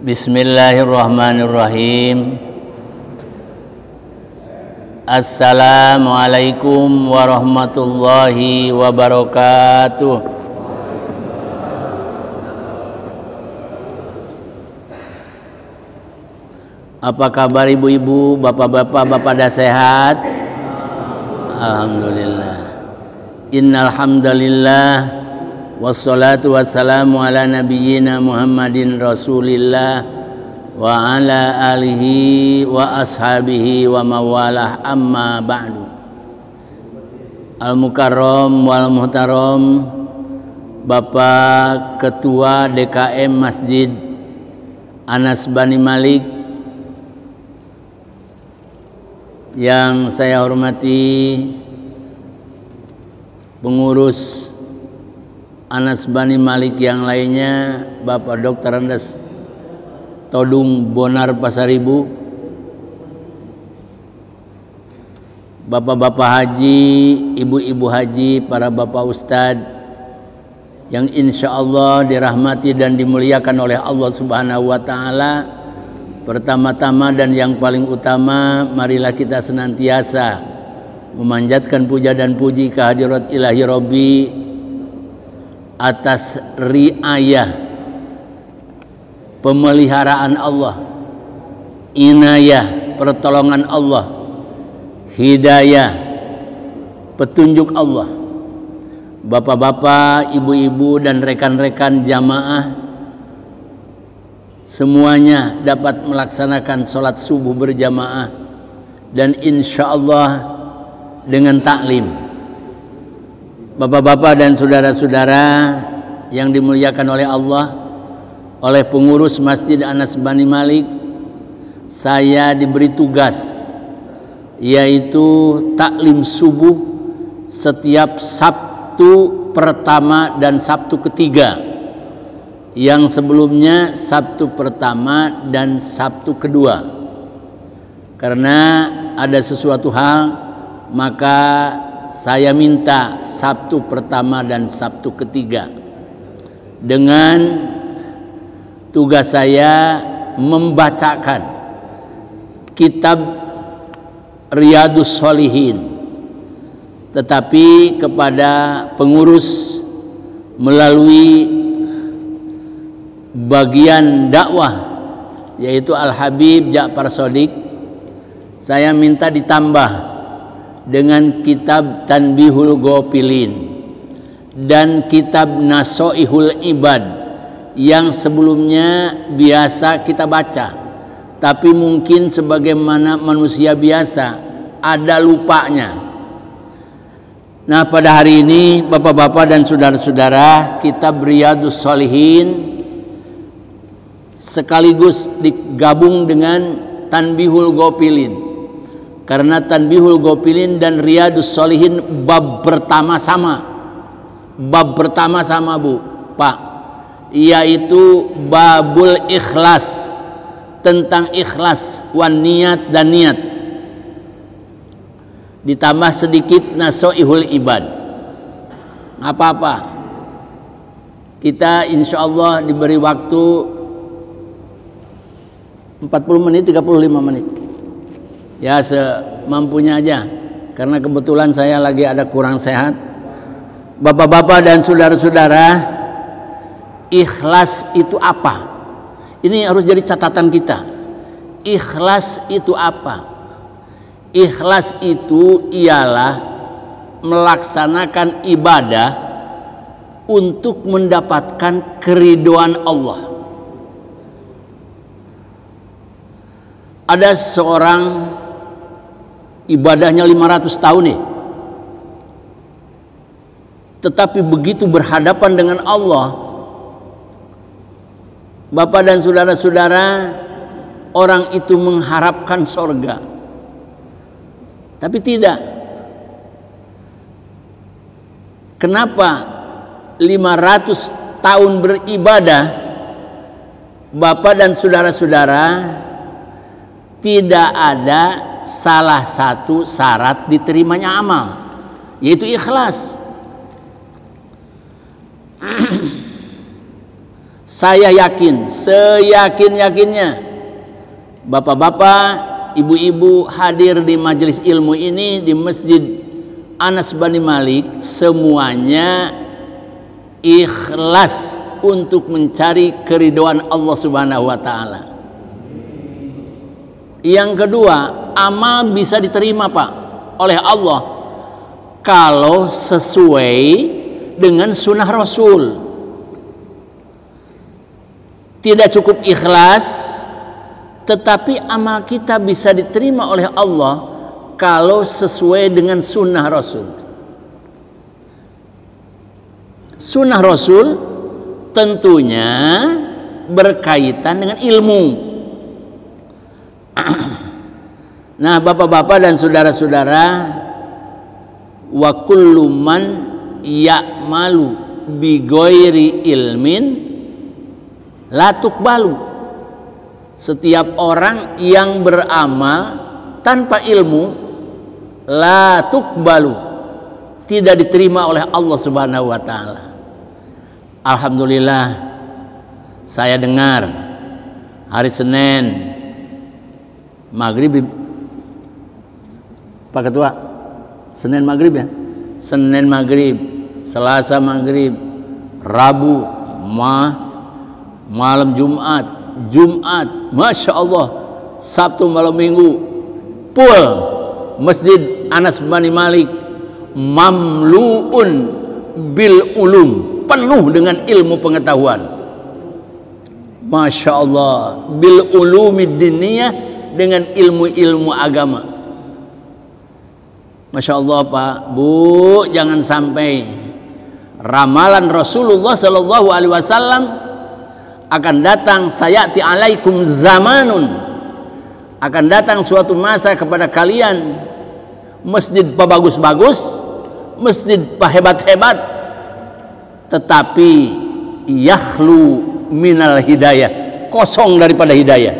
Bismillahirrahmanirrahim. Assalamualaikum warahmatullahi wabarakatuh. Apa kabar ibu-ibu, bapak-bapak, bapak dah sehat? Alhamdulillah. Innal hamdalillah. Wassalatu wassalamu ala nabiyyina Muhammadin Rasulillah wa ala alihi wa ashabihi wa mawalah, amma ba'du. Al-Mukarram wal Muhtaram, Bapak Ketua DKM Masjid Anas Bani Malik yang saya hormati, pengurus Anas Bani Malik yang lainnya, Bapak Dr. Andes Todung Bonar Pasaribu, bapak-bapak haji, ibu-ibu haji, para bapak ustadz yang insya Allah dirahmati dan dimuliakan oleh Allah Subhanahu wa Ta'ala. Pertama-tama dan yang paling utama, marilah kita senantiasa memanjatkan puja dan puji kehadirat Ilahi Robbi atas riayah, pemeliharaan Allah, inayah, pertolongan Allah, hidayah, petunjuk Allah. Bapak-bapak, ibu-ibu dan rekan-rekan jamaah semuanya dapat melaksanakan sholat subuh berjamaah dan insya Allah dengan taklim. Bapak-bapak dan saudara-saudara yang dimuliakan oleh Allah, oleh pengurus Masjid Anas Bani Malik, saya diberi tugas yaitu taklim subuh setiap Sabtu pertama dan Sabtu ketiga. Yang sebelumnya Sabtu pertama dan Sabtu kedua. Karena ada sesuatu hal, maka saya minta Sabtu pertama dan Sabtu ketiga. Dengan tugas saya membacakan kitab Riyadhus Shalihin. Tetapi kepada pengurus melalui bagian dakwah yaitu Al-Habib Ja'far Shadiq, saya minta ditambah dengan kitab Tanbihul Ghafilin dan kitab Nasoihul Ibad yang sebelumnya biasa kita baca, tapi mungkin sebagaimana manusia biasa ada lupanya. Nah, pada hari ini bapak-bapak dan saudara-saudara, kitab Riyadhus Shalihin sekaligus digabung dengan Tanbihul Ghafilin. Karena Tanbihul Ghafilin dan Riyadhus Shalihin bab pertama sama. Bab pertama sama, Bu, Pak, yaitu babul ikhlas, tentang ikhlas, wan niat dan niat. Ditambah sedikit Nasoihul Ibad. Apa-apa, kita insya Allah diberi waktu 40 menit, 35 menit. Ya, semampunya aja, karena kebetulan saya lagi ada kurang sehat. Bapak-bapak dan saudara-saudara, ikhlas itu apa? Ini harus jadi catatan kita. Ikhlas itu apa? Ikhlas itu ialah melaksanakan ibadah untuk mendapatkan keridhaan Allah. Ada seorang ibadahnya 500 tahun nih, tetapi begitu berhadapan dengan Allah, bapak dan saudara-saudara, orang itu mengharapkan sorga, tapi tidak. Kenapa 500 tahun beribadah, bapak dan saudara-saudara, tidak ada salah satu syarat diterimanya amal, yaitu ikhlas. Saya yakin, seyakin-yakinnya, bapak-bapak, ibu-ibu hadir di majelis ilmu ini di Masjid Anas bin Malik semuanya ikhlas untuk mencari keridhaan Allah Subhanahu wa taala. Yang kedua, amal bisa diterima Pak oleh Allah kalau sesuai dengan sunnah Rasul. Tidak cukup ikhlas, tetapi amal kita bisa diterima oleh Allah kalau sesuai dengan sunnah Rasul. Sunnah Rasul tentunya berkaitan dengan ilmu. Nah, bapak-bapak dan saudara-saudara, wa kullu man ya'malu bi ghairi ilmin la tuqbalu. Setiap orang yang beramal tanpa ilmu la tuqbalu, tidak diterima oleh Allah Subhanahu wa taala. Alhamdulillah, saya dengar hari Senin maghrib, Pak Ketua, Senin maghrib ya, Senin maghrib, Selasa maghrib, Rabu malam Jumat, Masya Allah, Sabtu malam Minggu, full Masjid Anas bin Malik mamluun bil ulum, penuh dengan ilmu pengetahuan. Masya Allah, bil ulumid diniyah, dengan ilmu-ilmu agama. Masya Allah Pak, Bu, jangan sampai ramalan Rasulullah Sallallahu Alaihi Wasallam akan datang, sayati alaikum zamanun, akan datang suatu masa kepada kalian masjid bagus-bagus, masjid hebat-hebat, tetapi yakhlu minal hidayah, kosong daripada hidayah.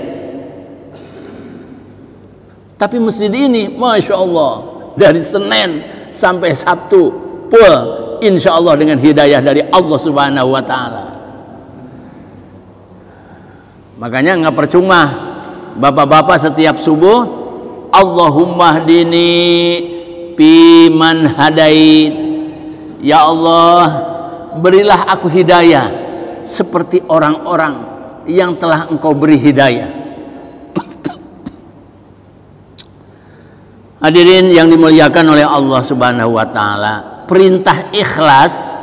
Tapi masjid ini Masya Allah dari Senin sampai Sabtu full insya Allah dengan hidayah dari Allah Subhanahu wa taala. Makanya nggak percuma bapak-bapak setiap subuh Allahumma hdini piman hadait, ya Allah berilah aku hidayah seperti orang-orang yang telah Engkau beri hidayah. Hadirin yang dimuliakan oleh Allah Subhanahu wa taala, perintah ikhlas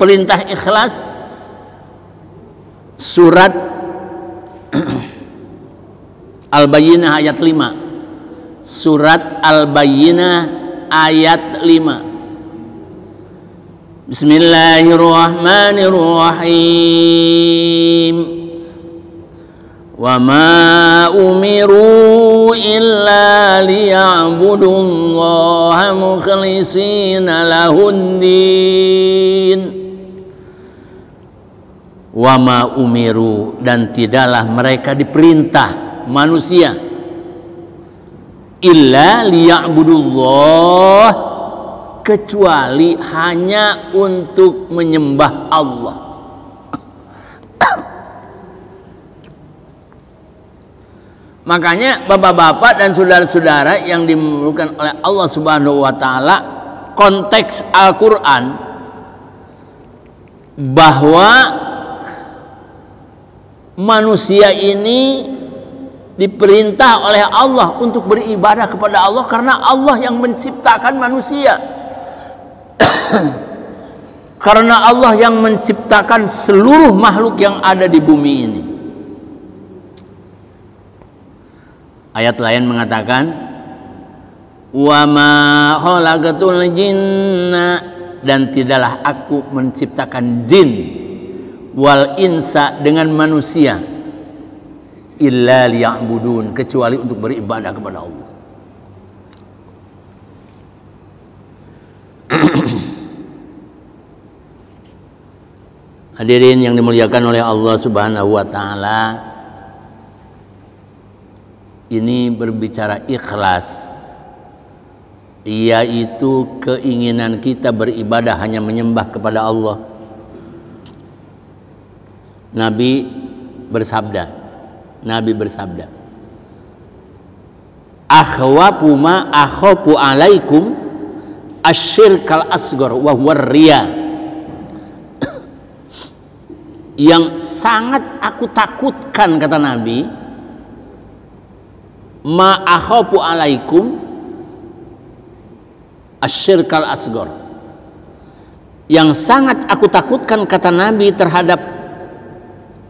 perintah ikhlas surat Al-Bayyinah ayat 5. Surat Al-Bayyinah ayat 5. Bismillahirrahmanirrahim. Wa ma umiru illa liya'budullaha mukhlishina lahuddin. Wa ma umiru, dan tidaklah mereka diperintah manusia illa liya'budullah, kecuali hanya untuk menyembah Allah. Makanya bapak-bapak dan saudara-saudara yang dimuliakan oleh Allah Subhanahu wa taala, konteks Al-Qur'an bahwa manusia ini diperintah oleh Allah untuk beribadah kepada Allah karena Allah yang menciptakan manusia. Karena Allah yang menciptakan seluruh makhluk yang ada di bumi ini. Ayat lain mengatakan wa ma khalaqatul jinna, dan tidaklah aku menciptakan jin wal insa, dengan manusia, illa liya'budun, kecuali untuk beribadah kepada Allah. Hadirin yang dimuliakan oleh Allah Subhanahu wa taala, ini berbicara ikhlas, yaitu keinginan kita beribadah hanya menyembah kepada Allah. Nabi bersabda, akhwafu ma akhafu alaikum asyirkal asghar wa huwa riya. Yang sangat aku takutkan, kata Nabi, ma akhafu alaikum asyirkal asghar. Yang sangat aku takutkan, kata Nabi, terhadap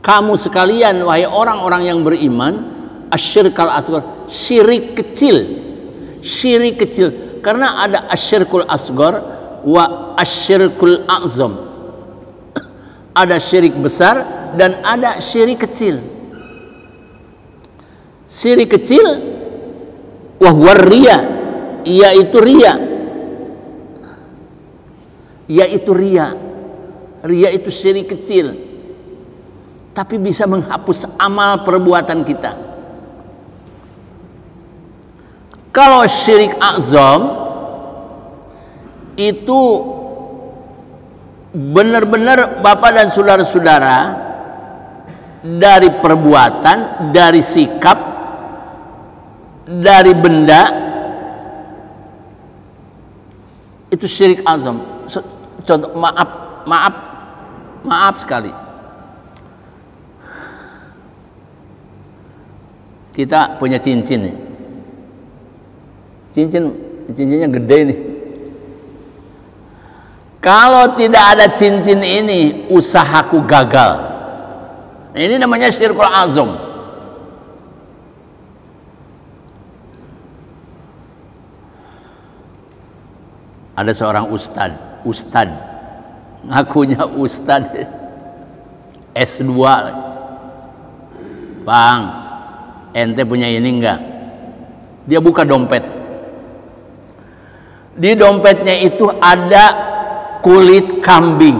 kamu sekalian wahai orang-orang yang beriman, asyirkal asghar, syirik kecil. Karena ada asyirkul asghar wa asyirkul a'zam. Ada syirik besar dan ada syirik kecil. Syirik kecil wa huwa riya, yaitu riya. Riya itu syirik kecil, tapi bisa menghapus amal perbuatan kita. Kalau syirik azam itu benar-benar Bapak dan saudara-saudara, dari perbuatan, dari sikap, dari benda, itu syirik azam. Contoh, maaf sekali, kita punya cincin nih. Cincinnya gede nih. Kalau tidak ada cincin ini, usahaku gagal. Ini namanya syirkul azam. Ada seorang ustad, ngakunya ustad, S2. Bang, ente punya ini enggak? Dia buka dompet. Di dompetnya itu ada kulit kambing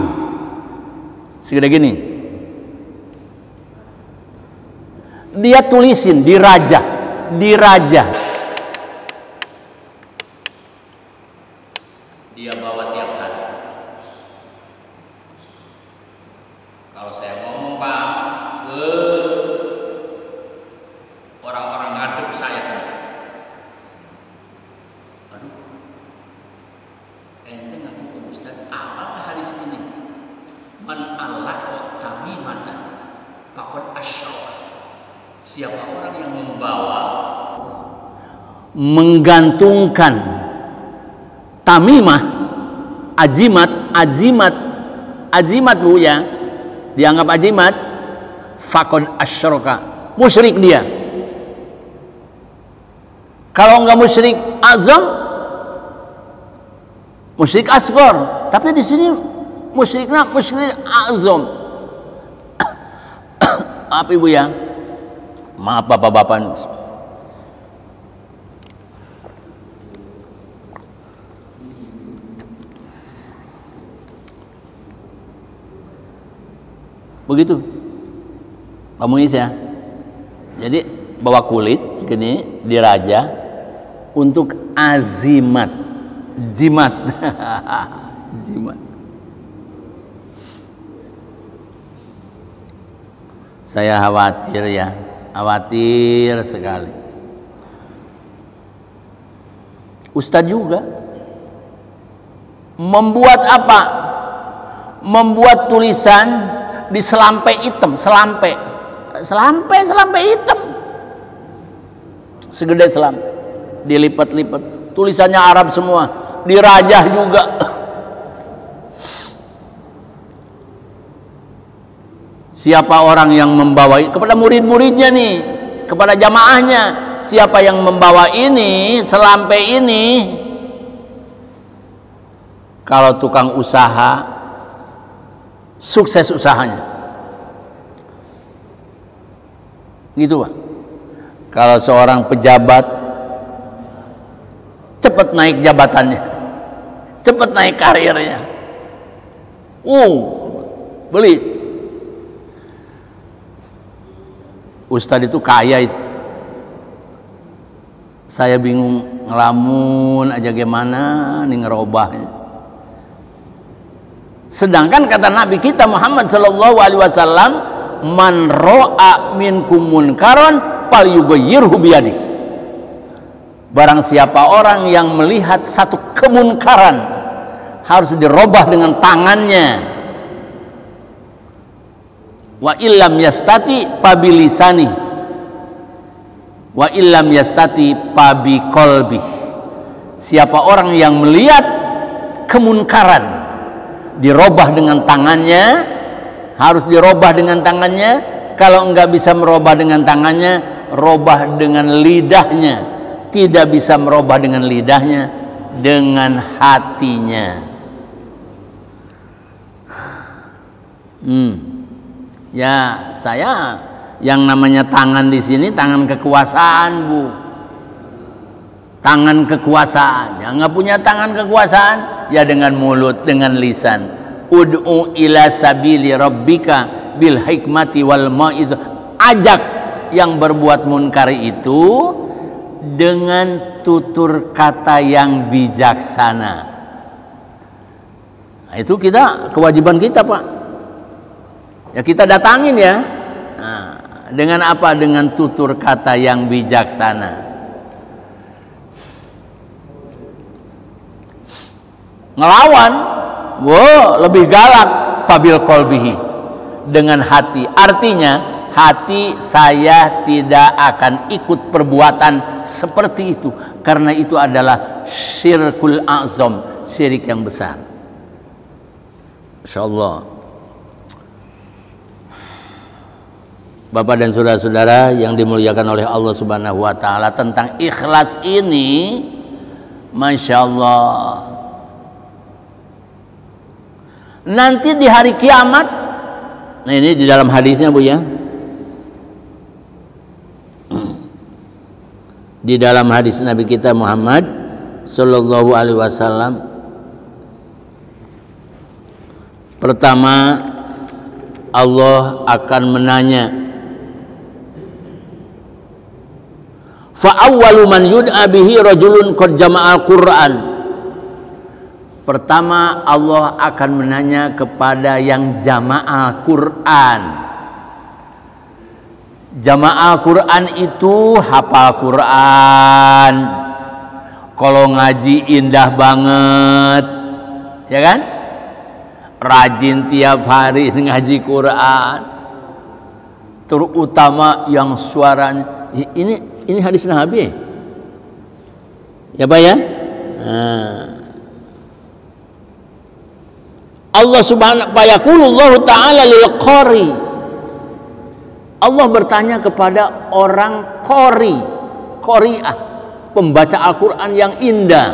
segede gini. Dia tulisin diraja. Dia bawa tiap hari. Kalau saya ngomong, Pak, orang-orang ngadep saya sampai. Aduh, ente ngaku ke Ustaz, apa hadis ini? Man allaqa tamimatan faqad asyrak. Siapa orang yang menggantungkan tamimah, ajimat Bu ya, dianggap ajimat, faqad asyraka, musyrik dia. Kalau enggak musyrik azam, musyrik asghar, tapi di sini musyrik azam. Apa Ibu ya? Maaf Bapak-bapak. Begitu Pak Muiz ya. Jadi bawa kulit segini diraja untuk jimat. Saya khawatir sekali. Ustadz juga membuat apa? Membuat tulisan di selampe hitam, selampe hitam segede selampe, dilipat-lipat, tulisannya Arab semua, dirajah juga. Siapa orang yang membawa kepada murid-muridnya nih, kepada jamaahnya, siapa yang membawa ini, selampe ini, kalau tukang usaha sukses usahanya, gitu Pak. Kalau seorang pejabat cepat naik jabatannya, cepat naik karirnya, beli. Ustadz itu kaya itu. Saya bingung ngelamun aja gimana nih ngerobahnya. Sedangkan kata Nabi kita Muhammad sallallahu alaihi wasallam, man ra'a minkum munkaran falyughayyirhu biyadihi. Barang siapa orang yang melihat satu kemunkaran harus dirubah dengan tangannya. Wa illam yastati pabilisani wa illam yastati pabiqalbi. Siapa orang yang melihat kemunkaran dirubah dengan tangannya, harus dirubah dengan tangannya. Kalau enggak bisa merubah dengan tangannya, robah dengan lidahnya. Tidak bisa merubah dengan lidahnya, dengan hatinya. Ya, saya yang namanya tangan di sini tangan kekuasaan, Bu. Tangan kekuasaan. Yang nggak punya tangan kekuasaan, ya dengan mulut, dengan lisan. Ud'u ila sabili rabbika bil hikmati wal mau'izah. Ajak yang berbuat munkar itu dengan tutur kata yang bijaksana. Nah, itu kewajiban kita, Pak. Ya kita datangin ya. Nah, dengan apa? Dengan tutur kata yang bijaksana. Ngelawan, lebih galak pabil kolbihi, dengan hati. Artinya hati saya tidak akan ikut perbuatan seperti itu, karena itu adalah syirkul azam, syirik yang besar. Insyaallah. Bapak dan saudara-saudara yang dimuliakan oleh Allah Subhanahu wa taala, tentang ikhlas ini Masya Allah, nanti di hari kiamat, nah ini di dalam hadisnya, Bu ya, di dalam hadis Nabi kita Muhammad Sallallahu Alaihi Wasallam, pertama Allah akan menanya, fa awwalu man yud'a bihi rajulun qad jama'al Qur'an. Pertama Allah akan menanya kepada yang jama'al Qur'an. Jama'al Quran itu hafal Quran, kalau ngaji indah banget, ya kan? Rajin tiap hari ngaji Quran, terutama yang suaranya ini hadis Nabi ya Pak ya. Allah subhanahu wa yaqulullahu ta'ala lil qari, Allah bertanya kepada orang qari'ah, pembaca Al-Quran yang indah,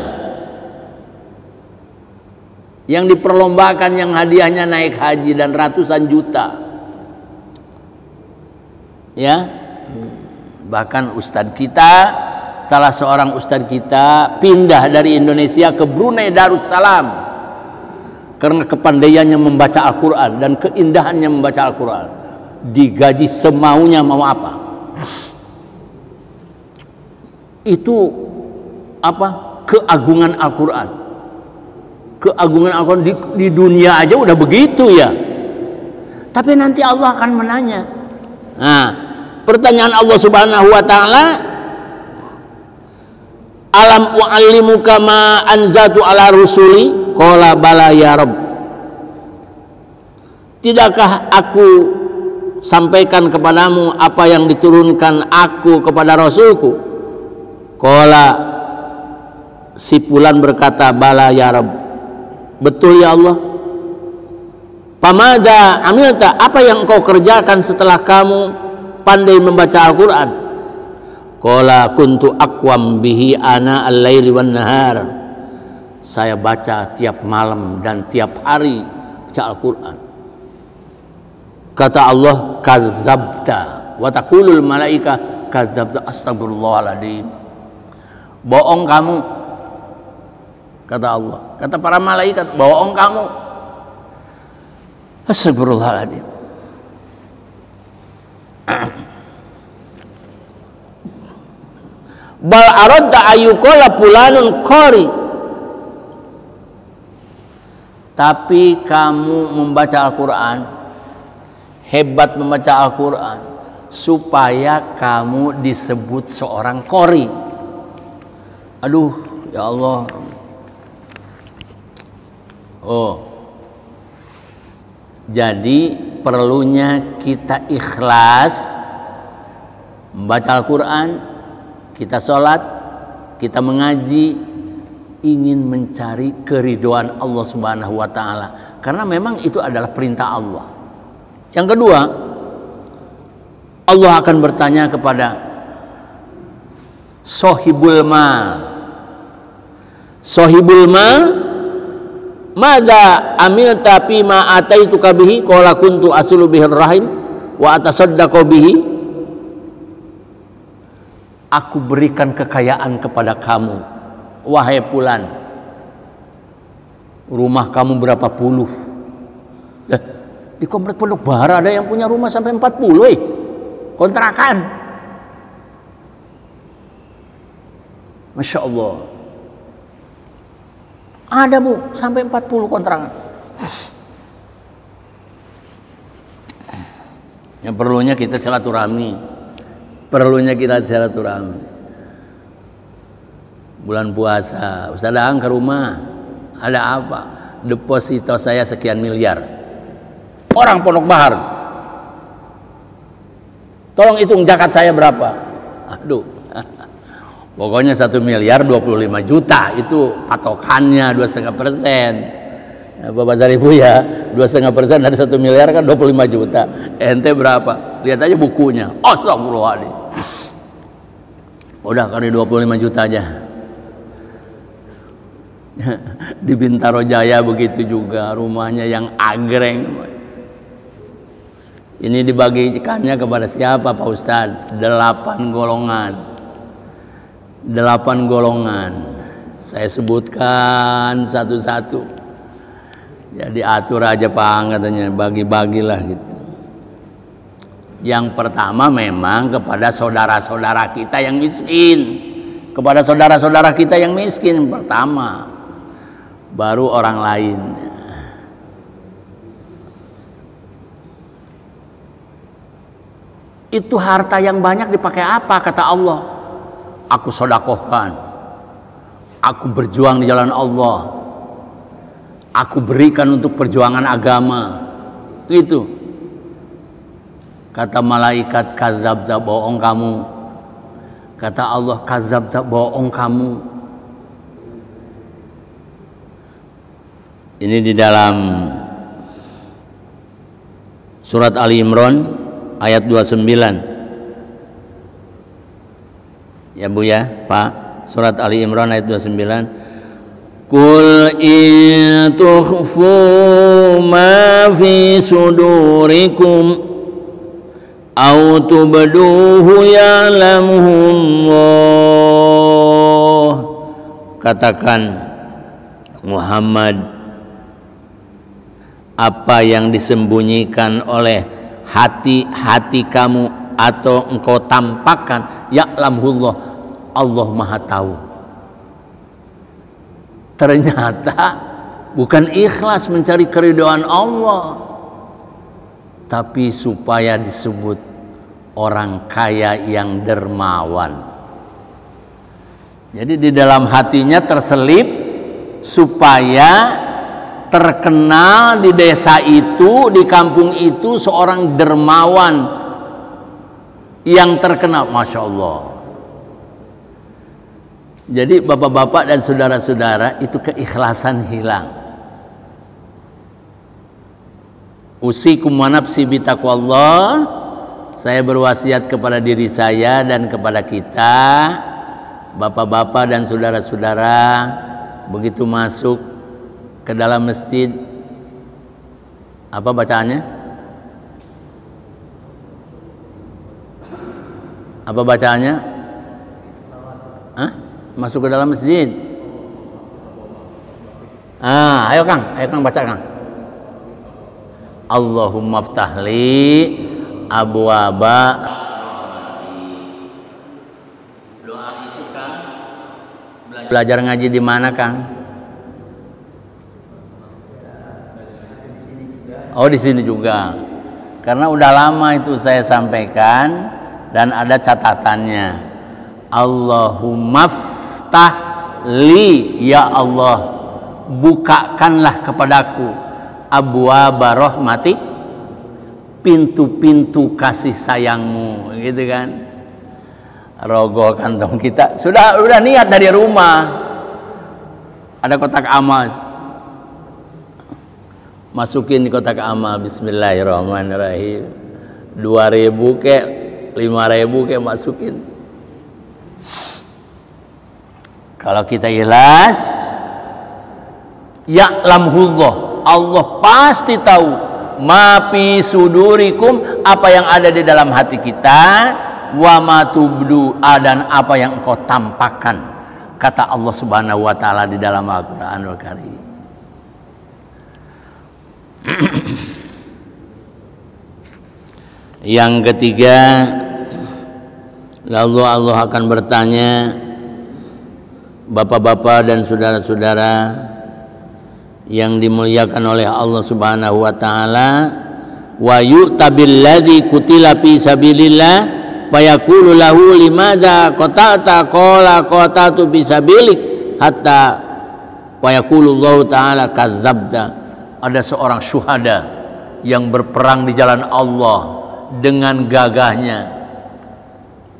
yang diperlombakan, yang hadiahnya naik haji dan ratusan juta. Ya, bahkan ustadz kita, salah seorang ustadz kita pindah dari Indonesia ke Brunei Darussalam karena kepandaiannya membaca Al-Quran dan keindahannya membaca Al-Quran. Digaji semaunya, mau apa? Itu apa? Keagungan Al-Quran. Keagungan Al-Quran di dunia aja udah begitu ya. Tapi nanti Allah akan menanya. Nah, pertanyaan Allah Subhanahu wa taala, alam u'allimuka ma anzatu ala rusuli? Qala bala ya Rabb. Tidakkah aku sampaikan kepadamu apa yang diturunkan aku kepada Rasulku? Qala, si fulan berkata, bala ya Rabb, betul ya Allah. Pamadza amilta, apa yang engkau kerjakan setelah kamu pandai membaca Al-Quran? Qala kuntu aqwam bihi ana al-laili wan nahar, saya baca tiap malam dan tiap hari baca Al-Quran. Kata Allah, kadzabta wa taqulul malaika kadzabta, astagfirullahaladzim, bohong kamu, kata Allah. Kata para malaikat, bohong kamu, astagfirullahaladzim. Bal aradta ayyuqala fulanun qari, tapi kamu membaca Al-Quran hebat membaca Al-Quran supaya kamu disebut seorang qori. Aduh, ya Allah. Oh, jadi perlunya kita ikhlas membaca Al-Quran, kita sholat, kita mengaji, ingin mencari keridhaan Allah Subhanahu wa Ta'ala, karena memang itu adalah perintah Allah. Yang kedua, Allah akan bertanya kepada sohibul mal. Sohibul mal, madza amilta fima ataituka bihi? Qala kuntu asulu bihir rahim wa atasaddaqu bihi. Aku berikan kekayaan kepada kamu, wahai Fulan. Rumah kamu berapa puluh? Di komplek Pondok Bahar ada yang punya rumah sampai 40 kontrakan. Masya Allah. Ada Bu, sampai 40 kontrakan. Yang perlunya kita silaturahmi. Bulan puasa, Ustaz Daang ke rumah. Ada apa? Deposito saya sekian miliar. Orang Pondok Bahar, tolong hitung zakat saya berapa? Aduh, pokoknya 1 miliar 25 juta itu patokannya 2,5%. Bapak Zarifu ya, 2,5% dari 1 miliar kan 25 juta. Ente berapa? Lihat aja bukunya. Astagfirullahaladzim. Udah kali 25 juta aja. Di Bintaro Jaya begitu juga, rumahnya yang agreng. Ini dibagikannya kepada siapa Pak Ustadz? 8 golongan. 8 golongan. Saya sebutkan satu-satu. Jadi atur aja Pak, katanya, bagi-bagilah gitu. Yang pertama memang kepada saudara-saudara kita yang miskin. Kepada saudara-saudara kita yang miskin pertama. Baru orang lain. Itu harta yang banyak dipakai apa? Kata Allah, aku sodakohkan, aku berjuang di jalan Allah, aku berikan untuk perjuangan agama. Itu kata malaikat, kadzabta, bohong kamu. Kata Allah, kadzabta, bohong kamu. Ini di dalam surat Ali Imran ayat 29. Ya Bu ya, Pak. Surat Ali Imran ayat 29. Qul in tukhfu ma fi sudurikum aw tubduhu ya'lamuhu Allah. Katakan Muhammad, apa yang disembunyikan oleh hati-hati kamu atau engkau tampakkan, ya'lamullah, Allah Maha tahu. Ternyata bukan ikhlas mencari keridhaan Allah, tapi supaya disebut orang kaya yang dermawan. Jadi di dalam hatinya terselip supaya terkenal di desa itu, di kampung itu seorang dermawan yang terkenal. Masya Allah. Jadi bapak-bapak dan saudara-saudara, itu keikhlasan hilang. Usikum wa nafsi bitaqwallah. Saya berwasiat kepada diri saya dan kepada kita, bapak-bapak dan saudara-saudara, begitu masuk ke dalam masjid, apa bacaannya? Apa bacaannya? Hah? Masuk ke dalam masjid. Ayo Kang baca Kang. Allahumma ftahli abwaba. Doa itu Kang belajar ngaji di mana Kang? Oh di sini juga. karena udah lama itu saya sampaikan dan ada catatannya. Allahumma ftah li, ya Allah, bukakanlah kepadaku abwaaba rahmatik, pintu-pintu kasih sayangmu, gitu kan. Rogoh kantong kita sudah niat dari rumah, ada kotak amal, masukin di kotak amal, bismillahirrahmanirrahim, 2.000 ke 5.000 ke masukin. Kalau kita ikhlas, ya'lamullah, Allah pasti tahu, ma fi sudurikum, apa yang ada di dalam hati kita, wa ma tubdu, dan apa yang engkau tampakkan, kata Allah Subhanahu wa taala di dalam Al-Qur'anul Karim. Yang ketiga, lalu Allah akan bertanya, bapak-bapak dan saudara-saudara yang dimuliakan oleh Allah Subhanahu wa taala, wa yu'tabil ladzi qutila fi sabilillah fayaqulu lahu limadza qatalta, qala qataltu fi sabilik, hatta fayaqulu Allah taala kadzabta. Ada seorang syuhada yang berperang di jalan Allah dengan gagahnya.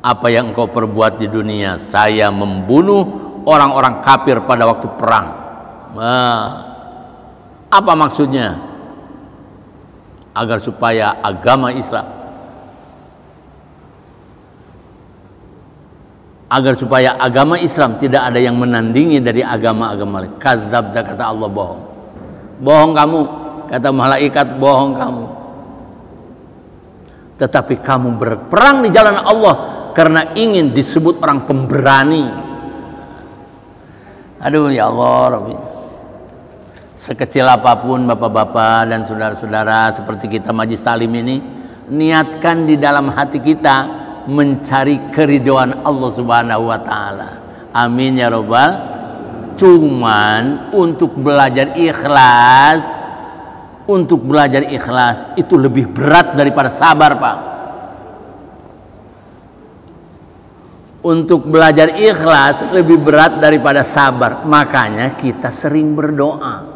Apa yang engkau perbuat di dunia? Saya membunuh orang-orang kafir pada waktu perang. Apa maksudnya? Agar supaya agama Islam, agar supaya agama Islam tidak ada yang menandingi dari agama-agama lain. Kadzabta, kata Allah, bohong. Bohong kamu, kata malaikat, bohong kamu. Tetapi kamu berperang di jalan Allah karena ingin disebut orang pemberani. Aduh ya Allah, Rabbi. Sekecil apapun bapak-bapak dan saudara-saudara seperti kita majlis talim ini, niatkan di dalam hati kita mencari keridhaan Allah Subhanahu wa taala. Amin ya rabbal. Cuman untuk belajar ikhlas, itu lebih berat daripada sabar, Pak. Untuk belajar ikhlas lebih berat daripada sabar. Makanya kita sering berdoa.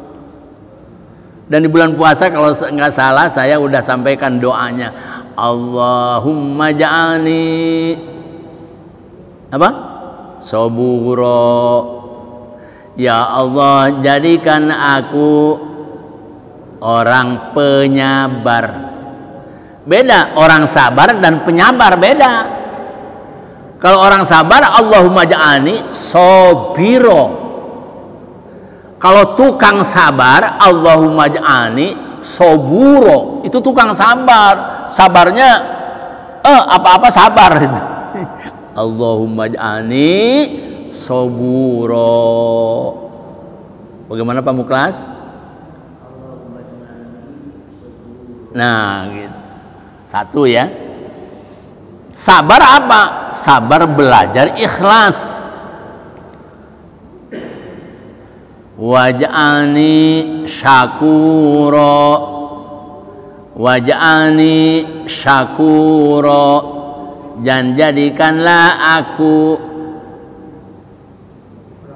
Dan di bulan puasa kalau nggak salah saya udah sampaikan doanya. Allahumma ja'alni apa? Saburo. Ya Allah, jadikan aku orang penyabar. Beda, orang sabar dan penyabar beda. Kalau orang sabar, Allahumma ja'alni sabiro. Kalau tukang sabar, Allahumma ja'alni saburo. Itu tukang sabar. Sabarnya apa-apa sabar. Allahumma ja'alni saburo. Bagaimana Pak Muklas? Nah, gitu. Satu ya. Sabar apa? Sabar belajar ikhlas. Waj'alni syakuro. Waj'alni syakuro. Dan jadikanlah aku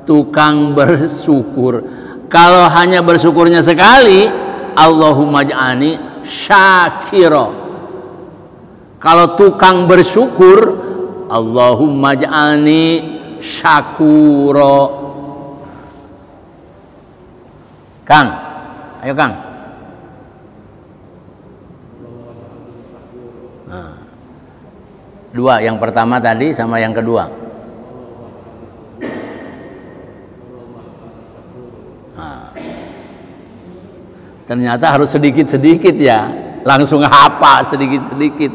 tukang bersyukur. Kalau hanya bersyukurnya sekali, Allahumma ja'alni syakiro. Kalau tukang bersyukur, Allahumma ja'alni syakuro. Kang, ayo Kang. Nah, dua, yang pertama tadi sama yang kedua. Nah, ternyata harus sedikit-sedikit ya, langsung hafal sedikit-sedikit.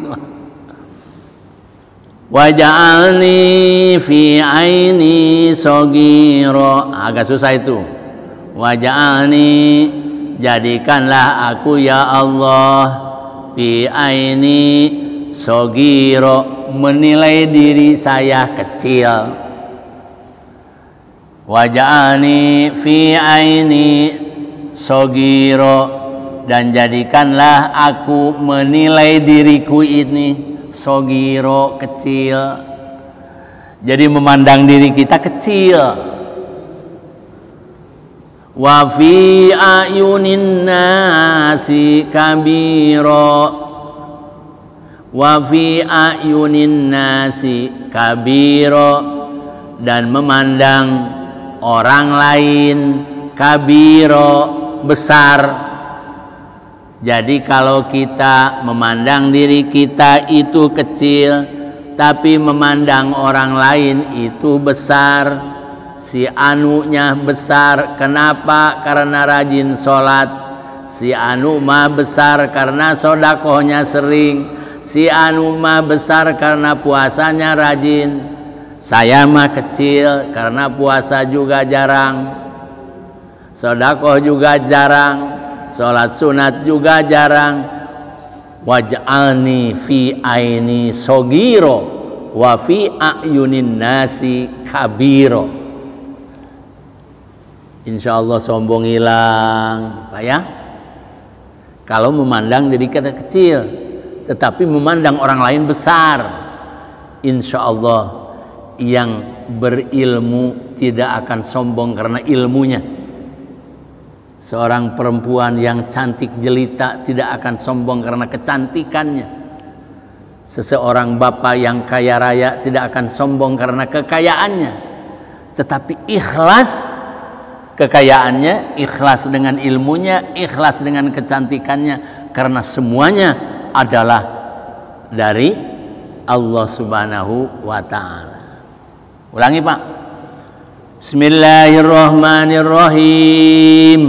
Waj'alni fi aini sogiro, agak susah itu. Waj'alni, jadikanlah aku ya Allah, fi aini sogiro, menilai diri saya kecil. Waj'alni fi aini sogiro, dan jadikanlah aku menilai diriku ini sogiro, kecil. Jadi memandang diri kita kecil. Wa fi ayunin nasi kabiro, wa fi ayunin nasi kabiro, dan memandang orang lain kabiro, besar. Jadi kalau kita memandang diri kita itu kecil, tapi memandang orang lain itu besar, si anunya besar. Kenapa? Karena rajin sholat. Si anu mah besar karena sodakohnya sering. Si anu mah besar karena puasanya rajin. Saya mah kecil karena puasa juga jarang, sodakoh juga jarang, sholat sunat juga jarang. Waj'alni fi aini sogiro wa fi a'yunin nasi kabiro. Insya Allah sombong hilang, Pak ya. Kalau memandang diri kita kecil, tetapi memandang orang lain besar, insya Allah yang berilmu tidak akan sombong karena ilmunya. Seorang perempuan yang cantik jelita tidak akan sombong karena kecantikannya. Seseorang bapak yang kaya raya tidak akan sombong karena kekayaannya, tetapi ikhlas kekayaannya, ikhlas dengan ilmunya, ikhlas dengan kecantikannya, karena semuanya adalah dari Allah Subhanahu wa ta'ala. Ulangi Pak. Bismillahirrahmanirrahim.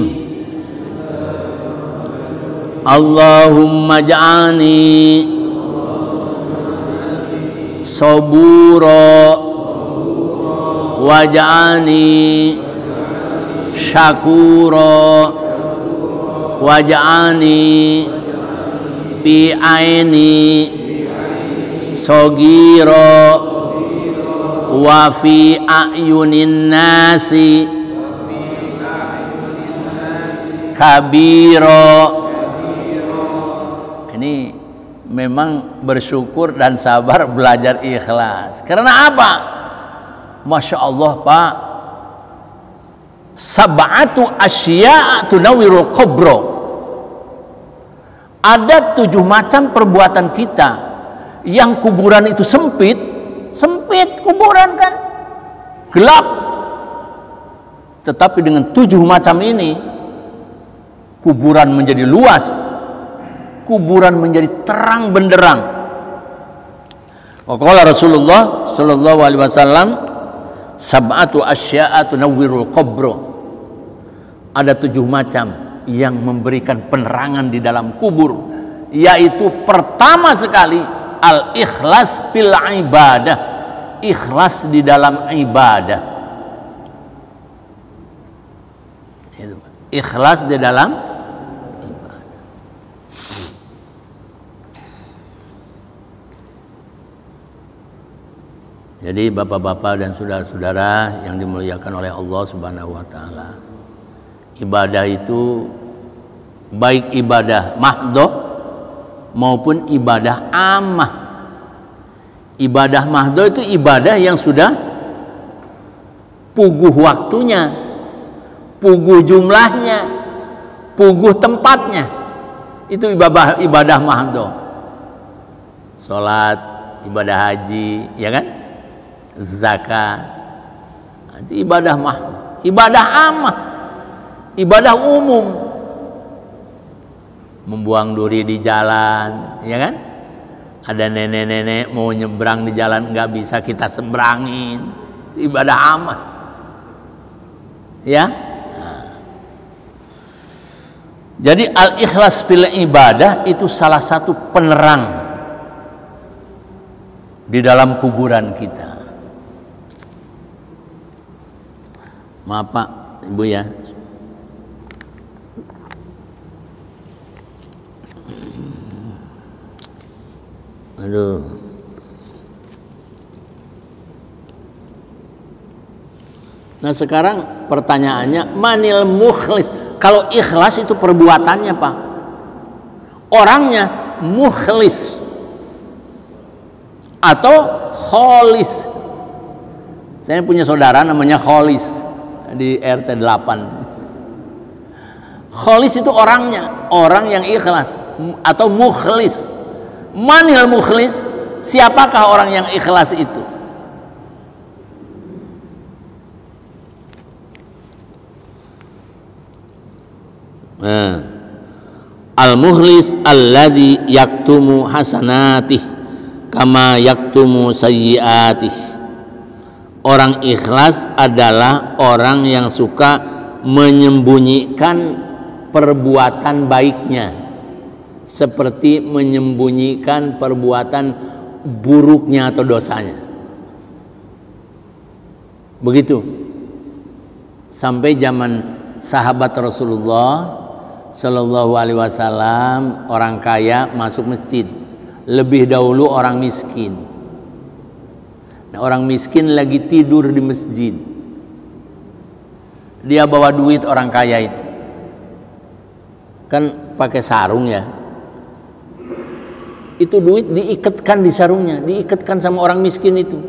Allahumma ja'alni sabura waj'alni syakura waj'alni fi aini sagira wa fi a'yunin nasi kabiro. Ini memang bersyukur dan sabar belajar ikhlas. Karena apa? Masya Allah Pak, sab'atu asya'a tunawwirul qabro. Ada 7 macam perbuatan kita yang kuburan itu sempit kuburan kan, gelap. Tetapi dengan 7 macam ini kuburan menjadi luas, kuburan menjadi terang benderang. Waqala Rasulullah sallallahu alaihi wasallam, sab'atu asya'a tunawwirul qabro. Ada 7 macam yang memberikan penerangan di dalam kubur, yaitu pertama sekali al-ikhlas fil ibadah, ikhlas di dalam ibadah. Ikhlas di dalam ibadah. Jadi bapak-bapak dan saudara-saudara yang dimuliakan oleh Allah Subhanahu wa ta'ala, ibadah itu baik ibadah mahdhah maupun ibadah ammah. Ibadah mahdhah itu ibadah yang sudah puguh waktunya, puguh jumlahnya, puguh tempatnya. Itu ibadah mahdhah. Salat, ibadah haji, ya kan? Zakat. Itu ibadah mahdhah. Ibadah ammah, ibadah umum. Membuang duri di jalan, ya kan? Ada nenek-nenek mau nyebrang di jalan nggak bisa, kita seberangin. Ibadah ammah, ya. Nah. Jadi al-ikhlas fil ibadah itu salah satu penerang di dalam kuburan kita. Maaf Pak, Ibu ya. Aduh. Nah sekarang pertanyaannya, manil mukhlis. Kalau ikhlas itu perbuatannya Pak, orangnya mukhlis atau kholis. Saya punya saudara namanya Kholis di RT 8. Kholis itu orangnya, orang yang ikhlas, atau mukhlis. Manil mukhlis? Siapakah orang yang ikhlas itu? Al-mukhlis alladzi yaktumu hasanatih kama yaktumu sayyiatih. Orang ikhlas adalah orang yang suka menyembunyikan perbuatan baiknya seperti menyembunyikan perbuatan buruknya atau dosanya. Begitu. Sampai zaman sahabat Rasulullah Sallallahu Alaihi Wasallam, orang kaya masuk masjid lebih dahulu orang miskin. Nah, orang miskin lagi tidur di masjid, dia bawa duit orang kaya itu, kan pakai sarung ya, itu duit diikatkan di sarungnya, diikatkan sama orang miskin itu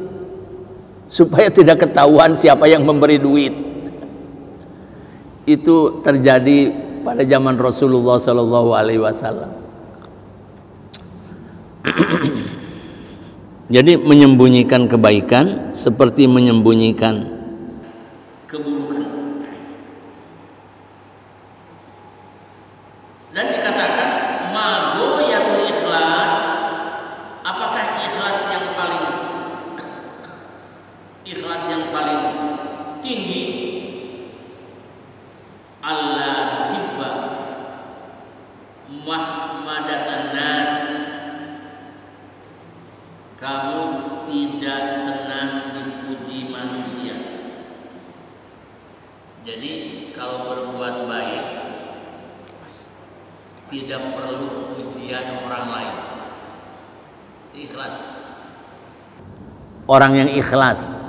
supaya tidak ketahuan siapa yang memberi duit. Itu terjadi pada zaman Rasulullah Sallallahu Alaihi Wasallam. Jadi menyembunyikan kebaikan seperti menyembunyikan keburukan. Dan dikatakan magoyatul ikhlas, apakah ikhlas yang paling tinggi? Allah hibba mahmadatan nas, kamu tidak senang dipuji manusia. Jadi kalau berbuat baik tidak perlu pujian orang lain. Itu ikhlas. Orang yang ikhlas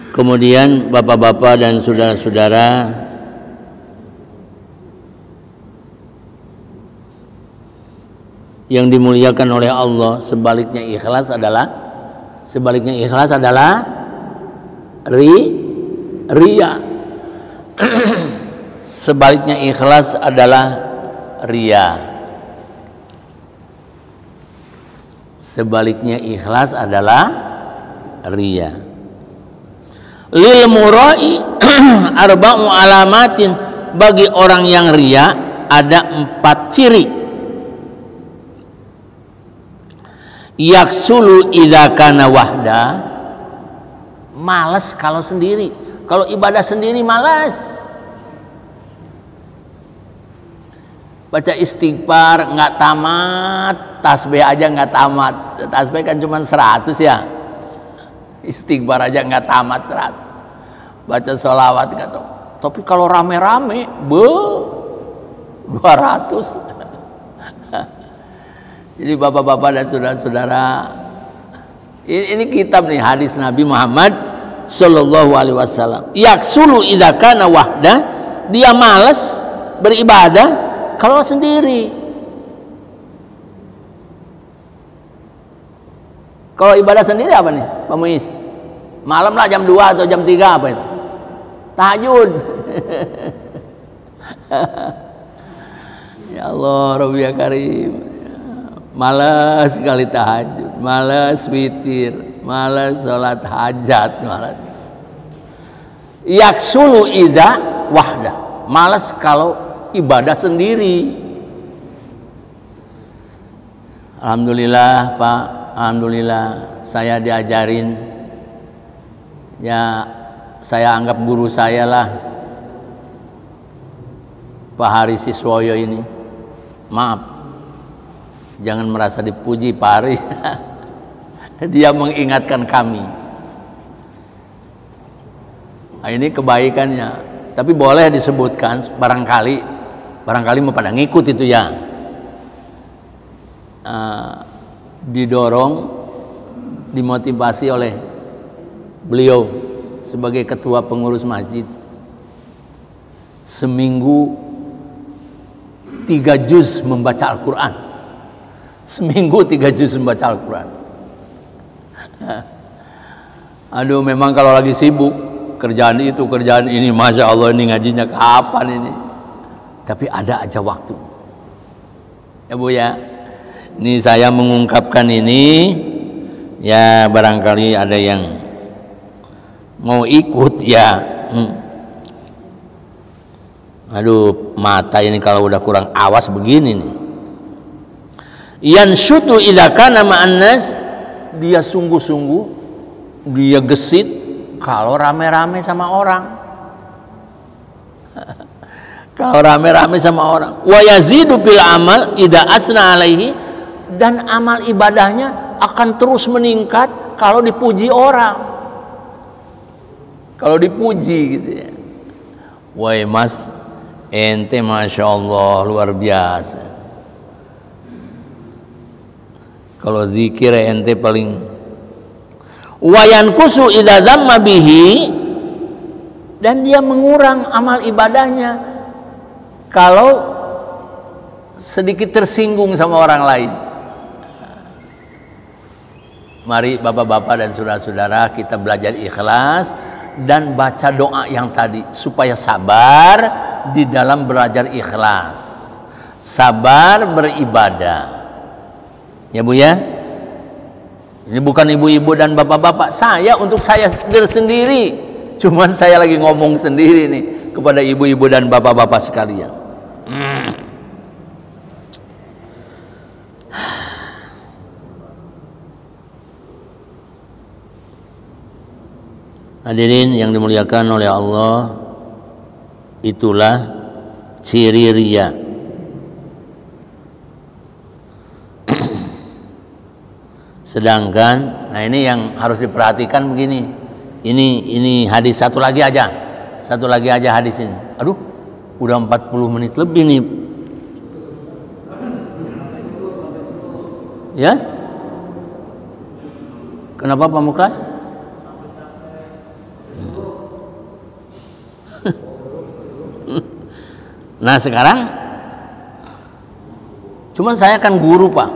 Kemudian bapak-bapak dan saudara-saudara, yang dimuliakan oleh Allah, sebaliknya ikhlas adalah ria. Sebaliknya ikhlas adalah ria. Sebaliknya ikhlas adalah ria. Lil murai arba'u alamatin, bagi orang yang ria ada 4 ciri. Yaksulu idza kana wahda, malas kalau sendiri. Kalau ibadah sendiri malas. Baca istighfar nggak tamat, tasbih aja nggak tamat. Tasbih kan cuma 100 ya. Istighfar aja nggak tamat 100. Baca sholawat nggak tahu. Tapi kalau rame-rame, 200. Jadi bapak-bapak dan saudara-saudara, ini kitab nih, hadis Nabi Muhammad Sallallahu Alaihi Wasallam. Yaksulu idza kana wahda, dia malas beribadah kalau sendiri. Kalau ibadah sendiri apa nih, Pak Muiz? Malam lah jam 2 atau jam 3 apa itu? Tahajud. Ya Allah, Rabbi ya Karim. Malas sekali tahajud, malas witir, malas sholat hajat, malas. Yaksulu idza wahda, malas kalau ibadah sendiri. Alhamdulillah Pak, alhamdulillah saya diajarin, ya saya anggap guru saya lah Pak Hari Siswoyo ini. Maaf, jangan merasa dipuji Pak Hari. Dia mengingatkan kami. Nah, ini kebaikannya. Tapi boleh disebutkan barangkali barangkali mau pada ngikut itu ya. Didorong, dimotivasi oleh beliau sebagai ketua pengurus masjid, seminggu 3 juz membaca Al-Quran. Seminggu 3 juz membaca Al-Quran. Aduh, memang kalau lagi sibuk kerjaan itu kerjaan ini, masya Allah, ini ngajinya kapan ini, tapi ada aja waktu ya Bu ya. Ini saya mengungkapkan ini ya, barangkali ada yang mau ikut ya. Aduh, mata ini kalau udah kurang awas begini nih. Yansyutu idza kana ma'an nas, dia sungguh-sungguh, dia gesit kalau rame-rame sama orang. Kalau rame-rame sama orang. Wa yazidu bil amal idza asna alaihi, dan amal ibadahnya akan terus meningkat kalau dipuji orang. Kalau dipuji gitu ya. Woi Mas, ente masya Allah luar biasa. Kalau zikir ente paling. Wayan kusu idza dzamma bihi, dan dia mengurang amal ibadahnya kalau sedikit tersinggung sama orang lain. Mari bapak-bapak dan saudara-saudara, kita belajar ikhlas dan baca doa yang tadi supaya sabar di dalam belajar ikhlas, sabar beribadah ya Bu ya. Ini bukan ibu-ibu dan bapak-bapak, saya untuk saya sendiri, cuman saya lagi ngomong sendiri nih kepada ibu-ibu dan bapak-bapak sekalian. Hadirin yang dimuliakan oleh Allah, itulah ciri riya. Sedangkan, nah ini yang harus diperhatikan begini. Ini hadis satu lagi aja hadis ini. Aduh, udah 40 menit lebih nih. Ya? Kenapa Pak Muklas? Nah sekarang, cuman saya kan guru Pak,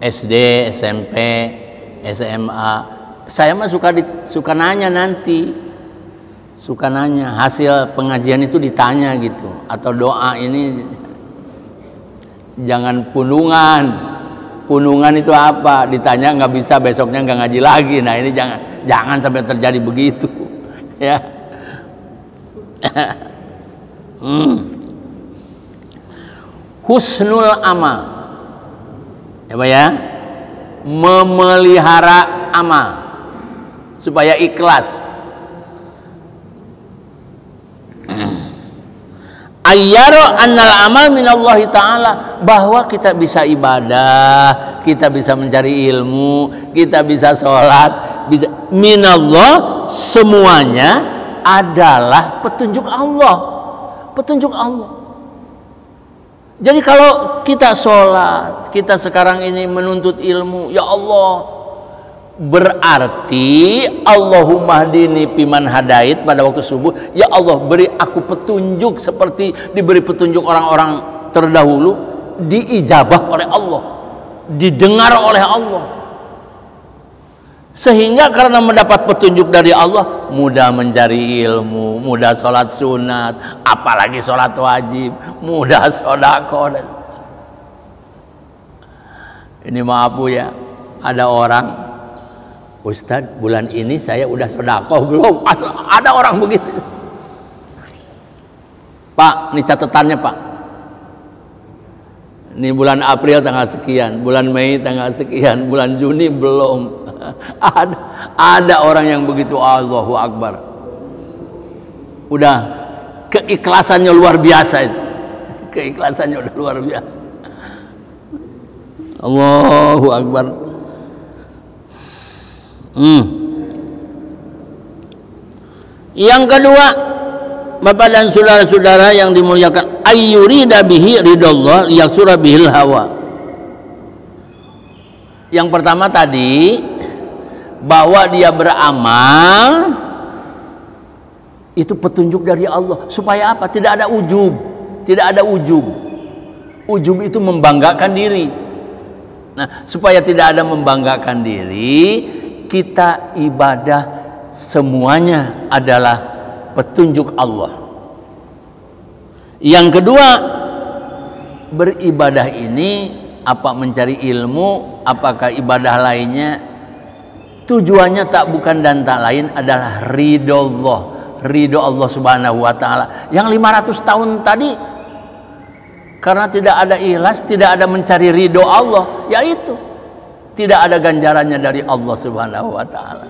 SD, SMP, SMA. Saya mah suka nanya nanti, suka nanya hasil pengajian itu ditanya gitu, atau doa ini jangan punungan itu apa? Ditanya nggak bisa, besoknya nggak ngaji lagi. Nah ini jangan sampai terjadi begitu, ya. Husnul amal ya Pak ya, memelihara amal supaya ikhlas. Ayyaro annal amal minallahi ta'ala, bahwa kita bisa ibadah, kita bisa mencari ilmu, kita bisa sholat, bisa minallah, semuanya adalah petunjuk Allah. Petunjuk Allah. Jadi kalau kita sholat, kita sekarang ini menuntut ilmu, ya Allah, berarti Allahumma hdini piman hadait pada waktu subuh, ya Allah beri aku petunjuk seperti diberi petunjuk orang-orang terdahulu, diijabah oleh Allah, didengar oleh Allah. Sehingga karena mendapat petunjuk dari Allah, mudah mencari ilmu, mudah sholat sunat, apalagi sholat wajib, mudah sodako. Ini maaf Bu ya, ada orang, Ustadz bulan ini saya udah sodako belum? Ada orang begitu. Pak, ini catatannya Pak. Ini bulan April tanggal sekian, bulan Mei tanggal sekian, bulan Juni belum. Ada orang yang begitu, Allahu Akbar. Udah keikhlasannya luar biasa itu. Keikhlasannya udah luar biasa. Allahu Akbar. Yang kedua, Bapak dan saudara-saudara yang dimuliakan, ayyurida bihi ridallah yaksura bihil hawa. Yang pertama tadi, bahwa dia beramal itu petunjuk dari Allah. Supaya apa? Tidak ada ujub. Tidak ada ujub. Ujub itu membanggakan diri. Nah, supaya tidak ada membanggakan diri, kita ibadah semuanya adalah petunjuk Allah. Yang kedua, beribadah ini apa mencari ilmu, apakah ibadah lainnya, tujuannya tak bukan dan tak lain adalah ridho Allah, ridho Allah Subhanahu wa taala. Yang 500 tahun tadi karena tidak ada ikhlas, tidak ada mencari ridho Allah, yaitu tidak ada ganjarannya dari Allah Subhanahu wa taala.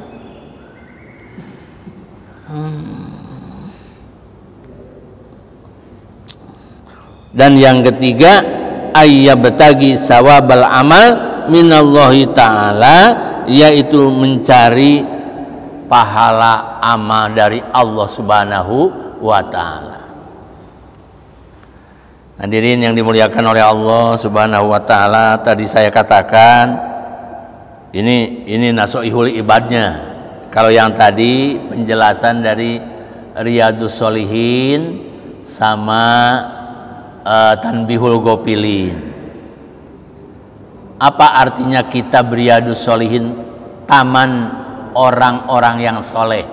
Dan yang ketiga, ayyabtagi sawabal amal minallahi ta'ala, yaitu mencari pahala amal dari Allah Subhanahu wa ta'ala. Hadirin yang dimuliakan oleh Allah Subhanahu wa ta'ala, tadi saya katakan ini nasoihul ibadnya. Kalau yang tadi penjelasan dari Riyadus Sholihin sama Tanbihul Ghafilin. Apa artinya kitab Riyadus Sholihin? Taman orang-orang yang soleh.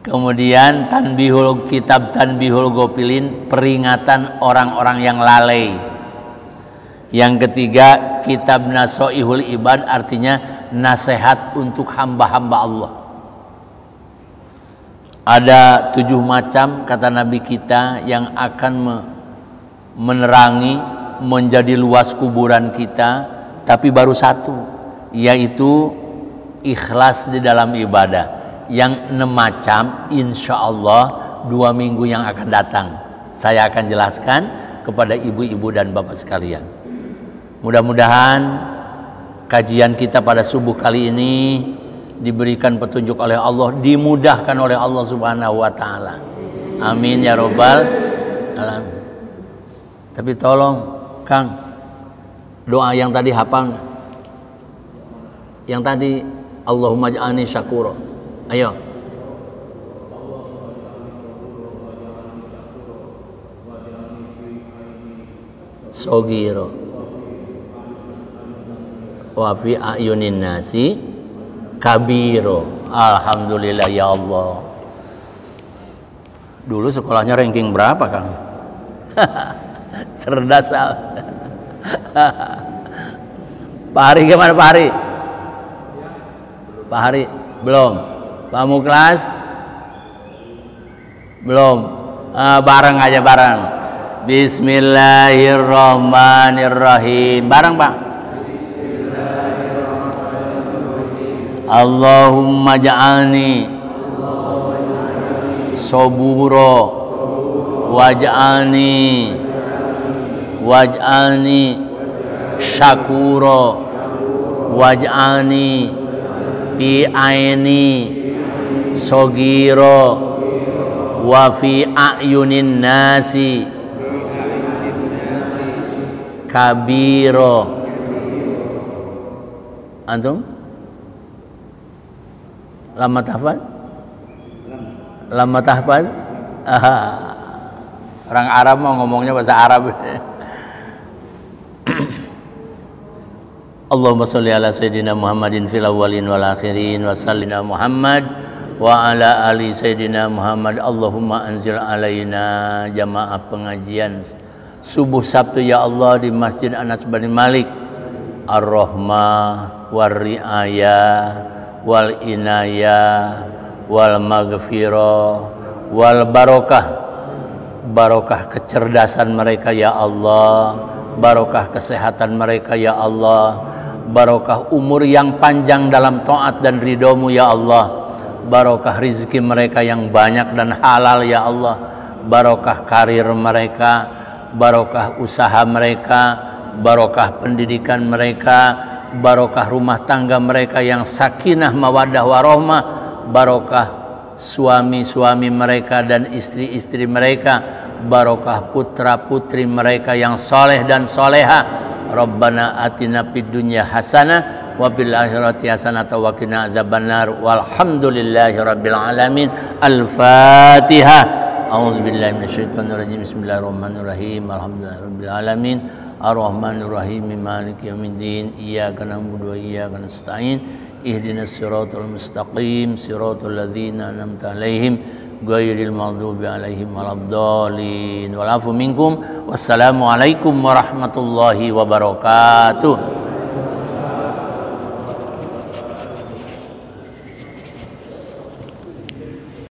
Kemudian kitab Tanbihul Ghafilin, peringatan orang-orang yang lalai. Yang ketiga, kitab Nasoihul Ibad, artinya nasihat untuk hamba-hamba Allah. Ada 7 macam kata Nabi kita yang akan menerangi, menjadi luas kuburan kita, tapi baru 1, yaitu ikhlas di dalam ibadah. Yang 6 macam insya Allah 2 minggu yang akan datang saya akan jelaskan kepada ibu-ibu dan bapak sekalian. Mudah-mudahan kajian kita pada subuh kali ini diberikan petunjuk oleh Allah, dimudahkan oleh Allah Subhanahu wa taala. Amin ya robbal alamin. Tapi tolong Kang, doa yang tadi hafal nggak? Yang tadi Allahumma ja'alni syakura. Ayo. Sogiro wa fi ayunin nasi kabiro. Alhamdulillah ya Allah. Dulu sekolahnya ranking berapa Kang? Cerdas. Pak Hari gimana Pak Hari? Pak Hari belum. Pak Muklas belum. Bareng aja bareng. Bismillahirrahmanirrahim. Bareng Pak. Allahumma ja'alni soburo waj'alni syakuro waj'alni fi aini sogiro wa fi a'yunin nasi kabiro. Antum? Lama tahfaz? Lama tahfaz? Orang Arab mau ngomongnya bahasa Arab. Allahumma sholli ala sayyidina Muhammadin fil awwalin wal akhirin wa sallina Muhammad wa ala ali sayyidina Muhammad. Allahumma anzil alaina jamaah pengajian subuh Sabtu ya Allah di Masjid Anas bin Malik, ar-rahmah war riayah wal inayah wal maghfirah wal barokah kecerdasan mereka ya Allah, barokah kesehatan mereka ya Allah, barokah umur yang panjang dalam taat dan ridhomu ya Allah, barokah rizki mereka yang banyak dan halal ya Allah, barokah karir mereka, barokah usaha mereka, barokah pendidikan mereka, barokah rumah tangga mereka yang sakinah mawaddah warahmah, barokah suami-suami mereka dan istri-istri mereka, barokah putra-putri mereka yang soleh dan soleha. Rabbana atina fid dunya hasanah wa fil akhirati hasanah wa qina adzabannar. Walhamdulillahi rabbil alamin. Al-Fatihah. A'udzubillahi minasyaitonir rajim. Bismillahirrahmanirrahim. Alhamdulillahirabbil alamin. Ar-Rahmanir-Rahim. Maliki yaumiddin. Iyyaka na'budu wa iyyaka nasta'in. Ihdinas siratal mustaqim. Siratal ladzina an'amta 'alaihim ghairil maghdubi 'alaihim waladdallin. Wal 'afu minkum. Wassalamualaikum warahmatullahi wabarakatuh.